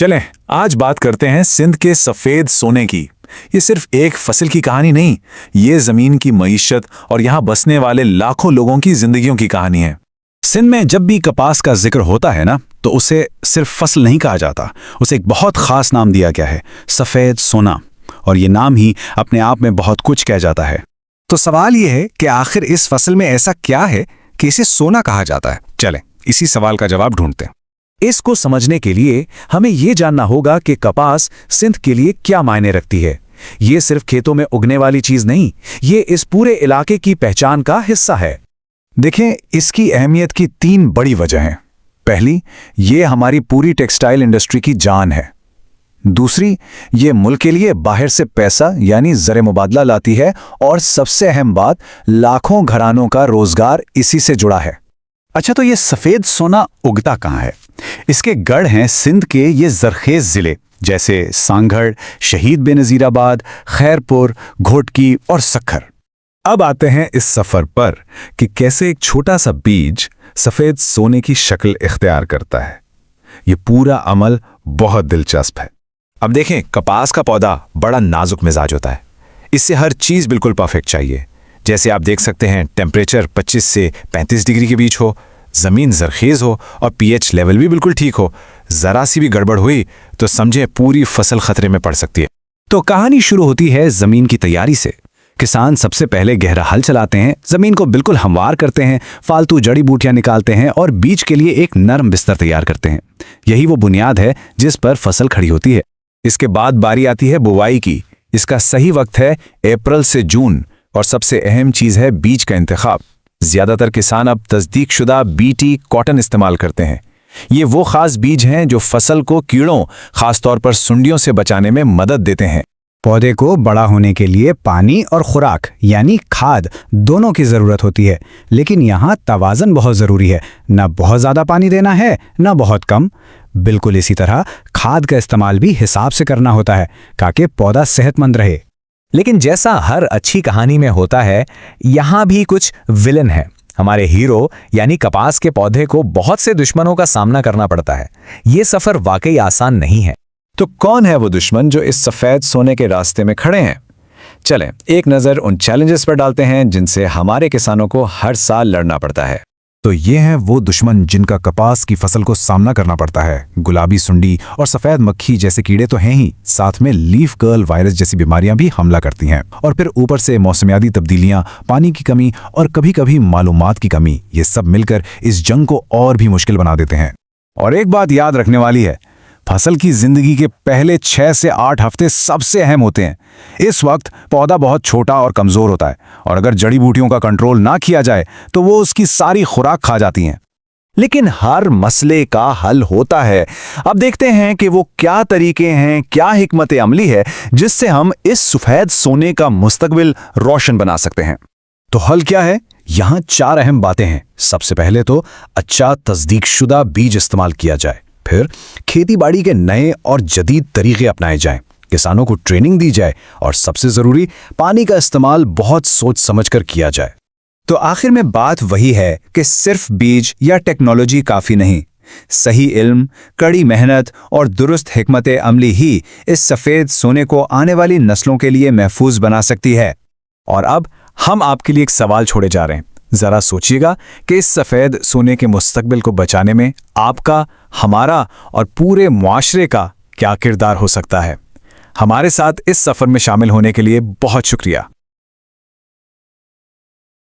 चलें, आज बात करते हैं सिंध के सफेद सोने की। ये सिर्फ एक फसल की कहानी नहीं, ये जमीन की मईशत और यहाँ बसने वाले लाखों लोगों की जिंदगियों की कहानी है। सिंध में जब भी कपास का जिक्र होता है ना, तो उसे सिर्फ फसल नहीं कहा जाता, उसे एक बहुत खास नाम दिया गया है, सफेद सोना। और ये नाम ही अपने आप में बहुत कुछ कह जाता है। तो सवाल ये है कि आखिर इस फसल में ऐसा क्या है कि इसे सोना कहा जाता है। चलें, इसी सवाल का जवाब ढूंढते हैं। इसको समझने के लिए हमें ये जानना होगा कि कपास सिंध के लिए क्या मायने रखती है। ये सिर्फ खेतों में उगने वाली चीज नहीं, ये इस पूरे इलाके की पहचान का हिस्सा है। देखें, इसकी अहमियत की 3 बड़ी वजह हैं। पहली, ये हमारी पूरी टेक्सटाइल इंडस्ट्री की जान है। दूसरी, ये मुल्क के लिए बाहर से पैसा यानी ज़र मुबादला लाती है। और सबसे अहम बात, लाखों घरानों का रोजगार इसी से जुड़ा है। अच्छा, तो ये सफेद सोना उगता कहाँ है? इसके गढ़ हैं सिंध के ये जरखेज जिले, जैसे सांगढ़, शहीद बेनजीराबाद, खैरपुर, घोटकी और सखर। अब आते हैं इस सफर पर कि कैसे एक छोटा सा बीज सफेद सोने की शक्ल इख्तियार करता है। ये पूरा अमल बहुत दिलचस्प है। अब देखें, कपास का पौधा बड़ा नाजुक मिजाज होता है। इससे हर चीज बिल्कुल परफेक्ट चाहिए। जैसे आप देख सकते हैं, टेम्परेचर 25 से 35 डिग्री के बीच हो, जमीन जरखेज हो और पीएच लेवल भी बिल्कुल ठीक हो। जरा सी भी गड़बड़ हुई तो समझे पूरी फसल खतरे में पड़ सकती है। तो कहानी शुरू होती है जमीन की तैयारी से। किसान सबसे पहले गहरा हल चलाते हैं, जमीन को बिल्कुल हमवार करते हैं, फालतू जड़ी बूटियां निकालते हैं और बीज के लिए एक नरम बिस्तर तैयार करते हैं। यही वो बुनियाद है जिस पर फसल खड़ी होती है। इसके बाद बारी आती है बुवाई की। इसका सही वक्त है अप्रैल से जून। और सबसे अहम चीज है बीज का इंतखाब। ज्यादातर किसान अब तस्दीकशुदा बीटी कॉटन इस्तेमाल करते हैं। ये वो खास बीज हैं जो फसल को कीड़ों, खासतौर पर सुंडियों से बचाने में मदद देते हैं। पौधे को बड़ा होने के लिए पानी और खुराक यानी खाद दोनों की जरूरत होती है, लेकिन यहाँ तवाज़न बहुत जरूरी है। न बहुत ज्यादा पानी देना है, न बहुत कम। बिल्कुल इसी तरह खाद का इस्तेमाल भी हिसाब से करना होता है ताकि पौधा सेहतमंद रहे। लेकिन जैसा हर अच्छी कहानी में होता है, यहाँ भी कुछ विलन है। हमारे हीरो यानी कपास के पौधे को बहुत से दुश्मनों का सामना करना पड़ता है। ये सफर वाकई आसान नहीं है। तो कौन है वो दुश्मन जो इस सफेद सोने के रास्ते में खड़े हैं? चलें, एक नज़र उन चैलेंजेस पर डालते हैं जिनसे हमारे किसानों को हर साल लड़ना पड़ता है। तो ये हैं वो दुश्मन जिनका कपास की फसल को सामना करना पड़ता है। गुलाबी सुंडी और सफेद मक्खी जैसे कीड़े तो हैं ही, साथ में लीफ कर्ल वायरस जैसी बीमारियां भी हमला करती हैं। और फिर ऊपर से मौसमियाती तब्दीलियां, पानी की कमी और कभी-कभी मालूमात की कमी, ये सब मिलकर इस जंग को और भी मुश्किल बना देते हैं। और एक बात याद रखने वाली है, फसल की जिंदगी के पहले 6 से 8 हफ्ते सबसे अहम होते हैं। इस वक्त पौधा बहुत छोटा और कमजोर होता है, और अगर जड़ी बूटियों का कंट्रोल ना किया जाए तो वो उसकी सारी खुराक खा जाती हैं। लेकिन हर मसले का हल होता है। अब देखते हैं कि वो क्या तरीके हैं, क्या हिकमत अमली है जिससे हम इस सफेद सोने का मुस्तकबिल रोशन बना सकते हैं। तो हल क्या है? यहाँ 4 अहम बातें हैं। सबसे पहले तो अच्छा तस्दीकशुदा बीज इस्तेमाल किया जाए। फिर खेती-बाड़ी के नए और जदीद तरीके अपनाए जाएं, किसानों को ट्रेनिंग दी जाए, और सबसे जरूरी, पानी का इस्तेमाल बहुत सोच समझकर किया जाए। तो आखिर में बात वही है कि सिर्फ बीज या टेक्नोलॉजी काफी नहीं, सही इल्म, कड़ी मेहनत और दुरुस्त हिकमत अमली ही इस सफेद सोने को आने वाली नस्लों के लिए महफूज बना सकती है। और अब हम आपके लिए एक सवाल छोड़े जा रहे हैं। जरा सोचिएगा कि इस सफेद सोने के मुस्तकबिल को बचाने में आपका, हमारा और पूरे मुआशरे का क्या किरदार हो सकता है। हमारे साथ इस सफर में शामिल होने के लिए बहुत शुक्रिया।